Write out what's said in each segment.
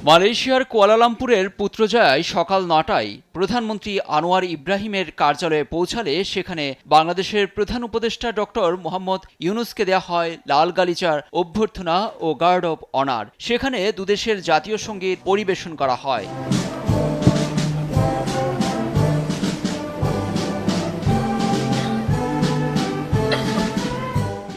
মালয়েশিয়ার কুয়ালালামপুরের পুত্রজায়ায় সকাল ৯টায় প্রধানমন্ত্রী আনোয়ার ইব্রাহিমের কার্যালয়ে পৌঁছালে সেখানে বাংলাদেশের প্রধান উপদেষ্টা ডক্টর মোহাম্মদ ইউনূসকে দেয়া হয় লাল গালিচার অভ্যর্থনা ও গার্ড অব অনার। সেখানে দুদেশের জাতীয় সঙ্গীত পরিবেশন করা হয়।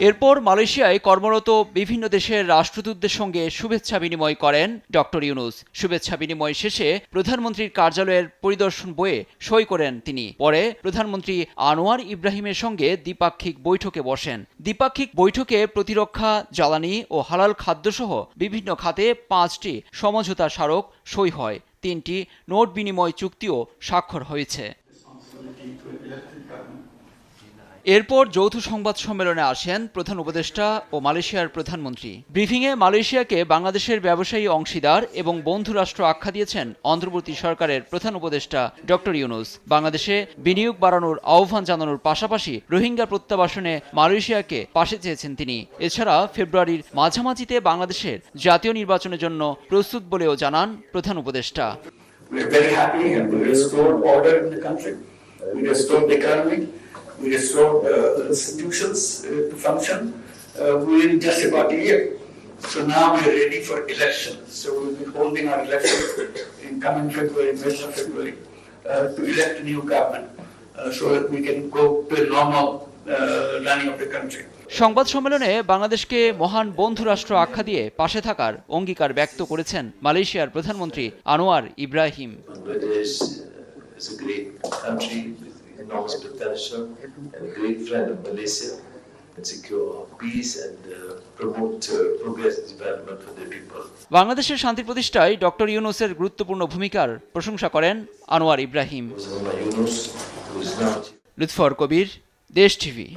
এরপর মালয়েশিয়ায় কর্মরত বিভিন্ন দেশের রাষ্ট্রদূতদের সঙ্গে শুভেচ্ছা বিনিময় করেন ডক্টর ইউনূস। শুভেচ্ছা বিনিময় শেষে প্রধানমন্ত্রীর কার্যালয়ের পরিদর্শন বইয়ে সই করেন তিনি। পরে প্রধানমন্ত্রী আনোয়ার ইব্রাহিমের সঙ্গে দ্বিপাক্ষিক বৈঠকে বসেন। দ্বিপাক্ষিক বৈঠকে প্রতিরক্ষা, জ্বালানি ও হালাল খাদ্যসহ বিভিন্ন খাতে 5টি সমঝোতা স্মারক সই হয়। 3টি নোট বিনিময় চুক্তিও স্বাক্ষর হয়েছে। এরপর যৌথ সংবাদ সম্মেলনে আসেন প্রধান উপদেষ্টা ও মালয়েশিয়ার প্রধানমন্ত্রী। ব্রিফিংয়ে মালয়েশিয়াকে বাংলাদেশের ব্যবসায়ী অংশীদার এবং বন্ধু রাষ্ট্র আখ্যা দিয়েছেন অন্তর্বর্তী সরকারের প্রধান উপদেষ্টা ডক্টর ইউনূস। বাংলাদেশে বিনিয়োগ বাড়ানোর আহ্বান জানানোর পাশাপাশি রোহিঙ্গা প্রত্যাবাসনে মালয়েশিয়াকে পাশে চেয়েছেন তিনি। এছাড়া ফেব্রুয়ারির মাঝামাঝিতে বাংলাদেশের জাতীয় নির্বাচনের জন্য প্রস্তুত বলেও জানান প্রধান উপদেষ্টা। We restored institutions to function within just about a year. So now we are ready for elections. So we will be holding our elections in coming February, middle of February, to elect a new government so that we can go to a normal running of the country. সংবাদ সম্মেলনে বাংলাদেশকে মহান বন্ধু রাষ্ট্র আখ্যা দিয়ে পাশে থাকার অঙ্গীকার ব্যক্ত করেছেন মালয়েশিয়ার প্রধানমন্ত্রী Anwar Ibrahim. It's a great country with enormous potential and a great friend of Malaysia and secure peace and promote progress and development for the people. বাংলাদেশের শান্তি প্রতিষ্ঠায় ডক্টর ইউনূসের গুরুত্বপূর্ণ ভূমিকার প্রশংসা করেন আনোয়ার ইব্রাহিম। লুৎফর কবির, দেশ টিভি।